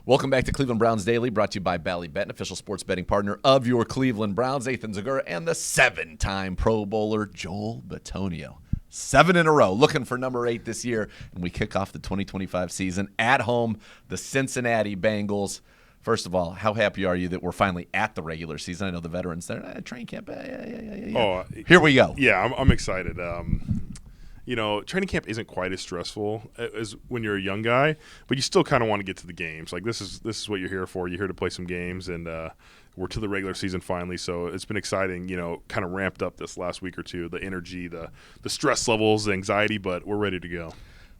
Welcome back to Cleveland Browns Daily, brought to you by Ballybet, an official sports betting partner of your Cleveland Browns. Aiden Huntington and the 7-time Pro Bowler Joel Bitonio. 7 in a row, looking for number 8 this year. And we kick off the 2025 season at home, the Cincinnati Bengals. First of all, how happy are you that we're finally at the regular season? I know the veterans there, training camp. Oh, here we go. Yeah, I'm excited. Training camp isn't quite as stressful as when you're a young guy, but you still kind of want to get to the games. Like this is what you're here for. You're here to play some games, and we're to the regular season finally. So it's been exciting. Kind of ramped up this last week or two. The energy, the stress levels, the anxiety, but we're ready to go.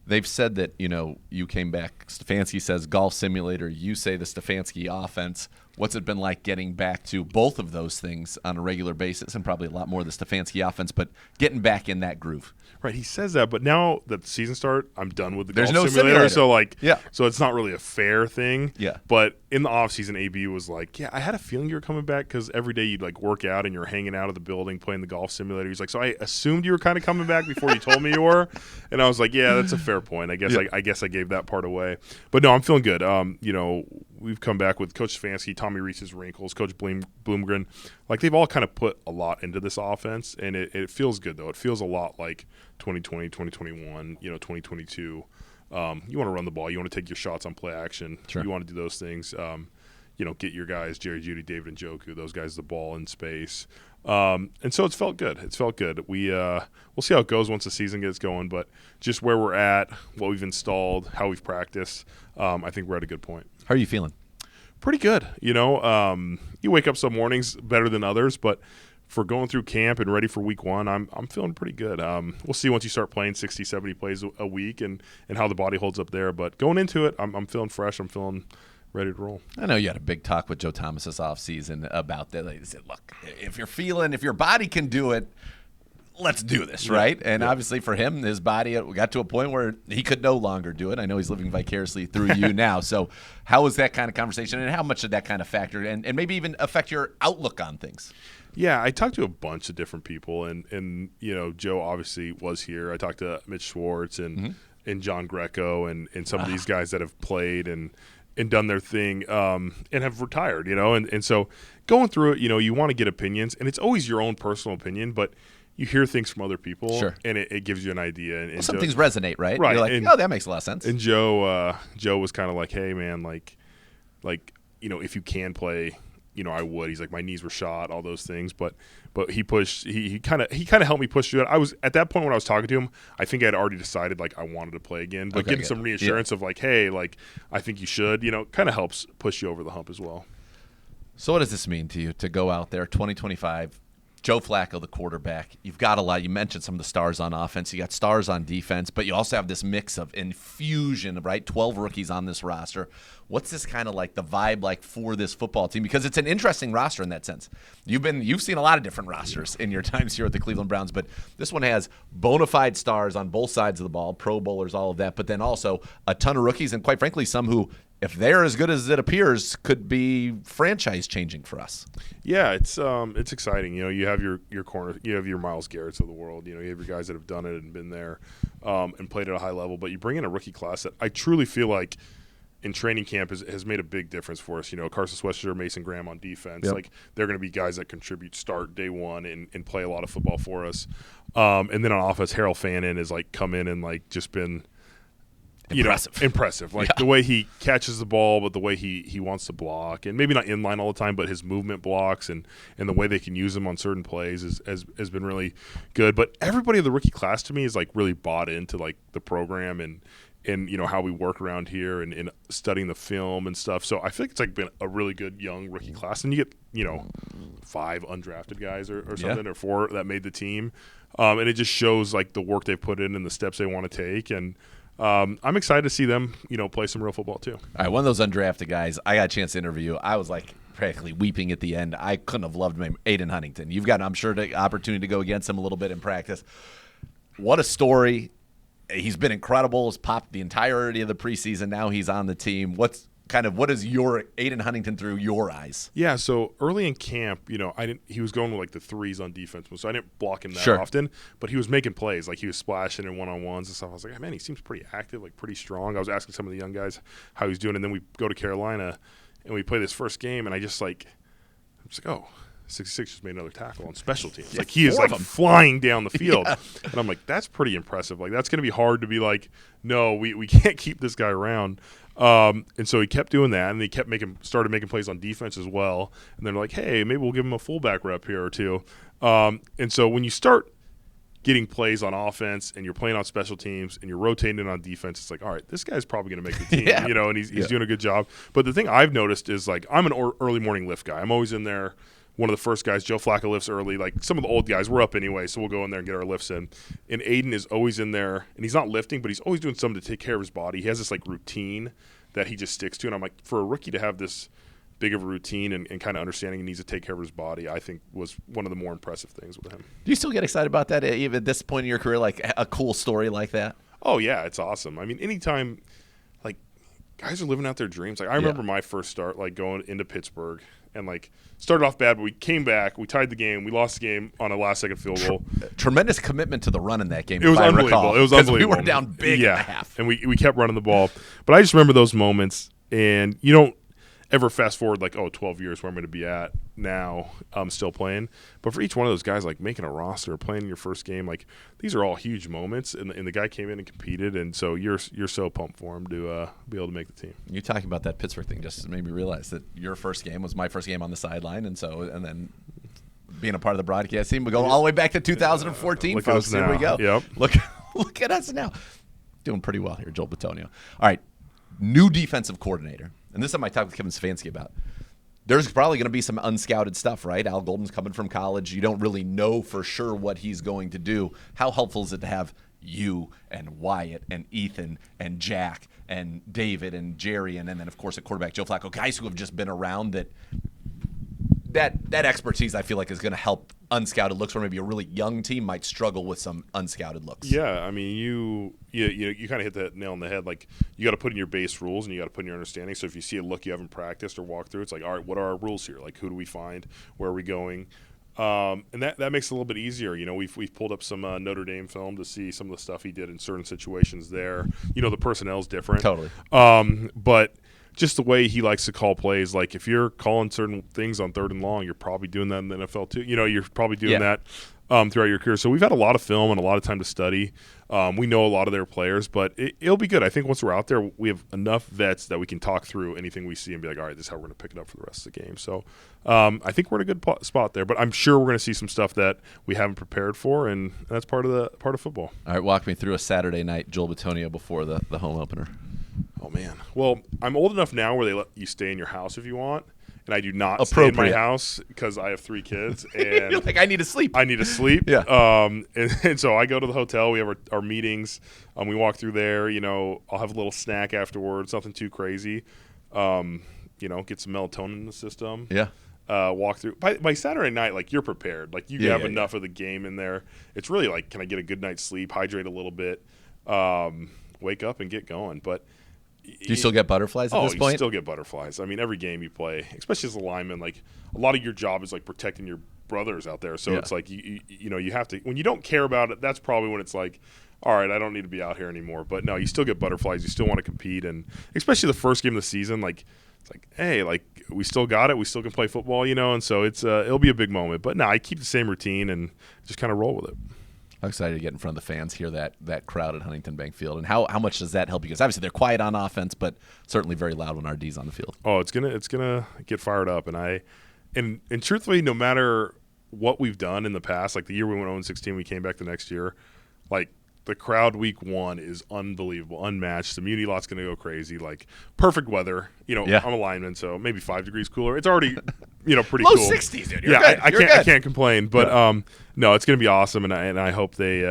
They've said that, you came back. Stefanski says golf simulator. You say the Stefanski offense. What's it been like getting back to both of those things on a regular basis, and probably a lot more the Stefanski offense, but getting back in that groove? Right, he says that, but now that the season started, I'm done with the There's golf no simulator. simulator. So it's not really a fair thing. Yeah. But in the offseason, AB was like, I had a feeling you were coming back because every day you'd work out and you're hanging out of the building playing the golf simulator. He's like, so I assumed you were kind of coming back before you told me you were. And I was like, yeah, that's a fair point. I guess I gave that part away. But no, I'm feeling good. We've come back with Coach Stefanski, Tommy Reese's wrinkles, Coach Bloomgren. They've all kind of put a lot into this offense, and it feels good, though. It feels a lot like 2020, 2021, 2022. You want to run the ball. You want to take your shots on play action. Sure. You want to do those things. Get your guys, Jerry Jeudy, David Njoku, those guys the ball in space. And so it's felt good. We'll see how it goes once the season gets going, but just where we're at, what we've installed, how we've practiced, I think we're at a good point. How are you feeling? Pretty good. You wake up some mornings better than others, but for going through camp and ready for week one, I'm feeling pretty good. We'll see once you start playing 60, 70 plays a week and how the body holds up there. But going into it, I'm feeling fresh. I'm feeling ready to roll. I know you had a big talk with Joe Thomas this offseason about that. They said, look, if your body can do it, let's do this, right? And obviously for him, his body got to a point where he could no longer do it. I know he's living vicariously through you now. So how was that kind of conversation, and how much did that kind of factor and maybe even affect your outlook on things? Yeah, I talked to a bunch of different people, and Joe obviously was here. I talked to Mitch Schwartz and John Greco and some of these guys that have played and done their thing and have retired, and so going through it, you want to get opinions, and it's always your own personal opinion, but you hear things from other people, sure, and it gives you an idea. And some things resonate, right? Right. You're like, that makes a lot of sense. And Joe was kind of like, hey, man, if you can play, I would. He's like, my knees were shot, all those things, but he pushed. He kind of helped me push through it. I was at that point when I was talking to him, I think I had already decided I wanted to play again, but getting some reassurance of hey, I think you should, kind of helps push you over the hump as well. So what does this mean to you to go out there 2025? Joe Flacco, the quarterback. You've got a lot. You mentioned some of the stars on offense. You got stars on defense, but you also have this mix of infusion, right? 12 rookies on this roster. What's this kind of the vibe for this football team? Because it's an interesting roster in that sense. You've seen a lot of different rosters in your times here at the Cleveland Browns, but this one has bona fide stars on both sides of the ball, Pro Bowlers, all of that, but then also a ton of rookies, and quite frankly, some who, if they're as good as it appears, could be franchise changing for us. Yeah, it's exciting. You have your corner, you have your Myles Garretts of the world. You have your guys that have done it and been there and played at a high level. But you bring in a rookie class that I truly feel like in training camp has made a big difference for us. Carson Swester, Mason Graham on defense. Yep. They're going to be guys that contribute, start day one, and play a lot of football for us. And then on offense, Harold Fannin has come in and just been impressive. The way he catches the ball, but the way he wants to block, and maybe not in line all the time, but his movement blocks and the way they can use him on certain plays has been really good. But everybody in the rookie class to me is really bought into the program and how we work around here and studying the film and stuff. So I feel like it's been a really good young rookie class, and you get 5 undrafted guys or something, or 4 that made the team, and it just shows the work they've put in and the steps they want to take. And I'm excited to see them, play some real football too. All right, one of those undrafted guys, I got a chance to interview. I was practically weeping at the end. I couldn't have loved him, Aiden Huntington. You've got, I'm sure, the opportunity to go against him a little bit in practice. What a story. He's been incredible. He's popped the entirety of the preseason. Now he's on the team. What's kind of what is your Aiden Huntington through your eyes? Yeah, so early in camp, he was going with like the threes on defense, so I didn't block him that Sure. often, but he was making plays. Like he was splashing in one-on-ones and stuff. I was like, man, he seems pretty active, like pretty strong. I was asking some of the young guys how he's doing, and then we go to Carolina and we play this first game, and I'm just like, oh, 66 just made another tackle on special teams. Like he is like flying down the field. Yeah. And I'm like, that's pretty impressive. Like that's going to be hard to be like, no, we can't keep this guy around. And so he kept doing that, and he started making plays on defense as well. And they're like, hey, maybe we'll give him a fullback rep here or two. And so when you start getting plays on offense and you're playing on special teams and you're rotating on defense, it's like, all right, this guy's probably going to make the team, and he's doing a good job. But the thing I've noticed is like I'm an early morning lift guy. I'm always in there. One of the first guys, Joe Flacco, lifts early. Like some of the old guys, we're up anyway, so we'll go in there and get our lifts in. And Aiden is always in there, and he's not lifting, but he's always doing something to take care of his body. He has this like routine that he just sticks to. And I'm like, for a rookie to have this big of a routine and kind of understanding he needs to take care of his body, I think was one of the more impressive things with him. Do you still get excited about that even at this point in your career, like a cool story like that? Oh, yeah, it's awesome. I mean, anytime like guys are living out their dreams. Like I remember my first start, like going into Pittsburgh and like started off bad, but we came back, we tied the game, we lost the game on a last-second field goal. Tremendous commitment to the run in that game. It was unbelievable. It was unbelievable. We were down big in the half, and we kept running the ball. But I just remember those moments, and you don't ever fast forward like 12 years where I'm going to be at now. I'm still playing, but for each one of those guys, like making a roster, playing your first game, like these are all huge moments. And the guy came in and competed, and so you're so pumped for him to be able to make the team. You talking about that Pittsburgh thing just made me realize that your first game was my first game on the sideline, and then being a part of the broadcast team, we go all the way back to 2014, folks. Here we go. Yep. Look at us now, doing pretty well here, Joel Bitonio. All right, new defensive coordinator. And this is something I talked with Kevin Stefanski about. There's probably going to be some unscouted stuff, right? Al Golden's coming from college. You don't really know for sure what he's going to do. How helpful is it to have you and Wyatt and Ethan and Jack and David and Jerry and then, of course, at quarterback Joe Flacco, guys who have just been around that expertise, I feel like, is going to help unscouted looks where maybe a really young team might struggle with some unscouted looks. Yeah, I mean, you kind of hit that nail on the head. Like, you got to put in your base rules and you got to put in your understanding. So if you see a look you haven't practiced or walked through, it's like, all right, what are our rules here? Like, who do we find? Where are we going? And that makes it a little bit easier. We've pulled up some Notre Dame film to see some of the stuff he did in certain situations there. The personnel's different. Totally. But just the way he likes to call plays, like if you're calling certain things on 3rd and long, you're probably doing that in the NFL too. You're probably doing that throughout your career. So we've had a lot of film and a lot of time to study. We know a lot of their players, but it'll be good. I think once we're out there, we have enough vets that we can talk through anything we see and be like, all right, this is how we're going to pick it up for the rest of the game. So I think we're in a good spot there, but I'm sure we're going to see some stuff that we haven't prepared for, and that's part of football. All right, walk me through a Saturday night Joel Bitonio before the home opener. Oh, man. Well, I'm old enough now where they let you stay in your house if you want, and I do not stay in my house because I have 3 kids. And you're like, I need to sleep. Yeah. And so I go to the hotel. We have our meetings. We walk through there. I'll have a little snack afterwards, nothing too crazy. Get some melatonin in the system. Yeah. Walk through. By Saturday night, like, you're prepared. Like, you have enough of the game in there. It's really like, can I get a good night's sleep, hydrate a little bit, wake up and get going. But do you still get butterflies at this point? You still get butterflies. I mean, every game you play, especially as a lineman, like a lot of your job is like protecting your brothers out there. So it's like you have to. When you don't care about it, that's probably when it's like, all right, I don't need to be out here anymore. But no, you still get butterflies. You still want to compete, and especially the first game of the season, like it's like, hey, like we still got it. We still can play football, And so it'll be a big moment. But no, I keep the same routine and just kind of roll with it. I'm excited to get in front of the fans, hear that crowd at Huntington Bank Field, and how much does that help? Because obviously they're quiet on offense, but certainly very loud when our D's on the field. Oh, it's gonna get fired up, and truthfully, no matter what we've done in the past, like the year we went 0-16, we came back the next year, like the crowd week 1 is unbelievable, unmatched. The Muni lot's going to go crazy. Like perfect weather. I'm a lineman, so maybe 5 degrees cooler. It's already, pretty low cool. 60s, dude. You're good. I can't complain. But no, it's going to be awesome, and I hope they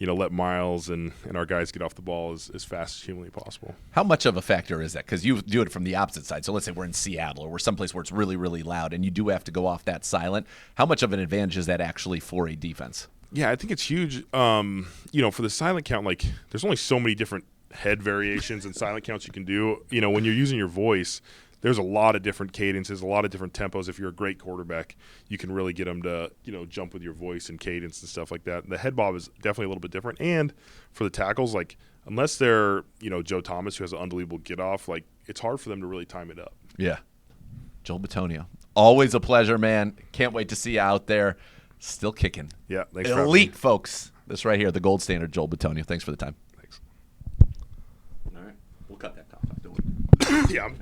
let Miles and our guys get off the ball as fast as humanly possible. How much of a factor is that? Because you do it from the opposite side. So let's say we're in Seattle or we're someplace where it's really, really loud, and you do have to go off that silent. How much of an advantage is that actually for a defense? Yeah, I think it's huge. For the silent count, like there's only so many different head variations and silent counts you can do. When you're using your voice, there's a lot of different cadences, a lot of different tempos. If you're a great quarterback, you can really get them to, jump with your voice and cadence and stuff like that. And the head bob is definitely a little bit different. And for the tackles, like, unless they're, Joe Thomas, who has an unbelievable get-off, like, it's hard for them to really time it up. Yeah. Joel Bitonio. Always a pleasure, man. Can't wait to see you out there. Still kicking. Yeah, thanks for having Elite, me. folks. This right here, the gold standard, Joel Bitonio. Thanks for the time. Thanks. All right. We'll cut that top. Yeah, I'm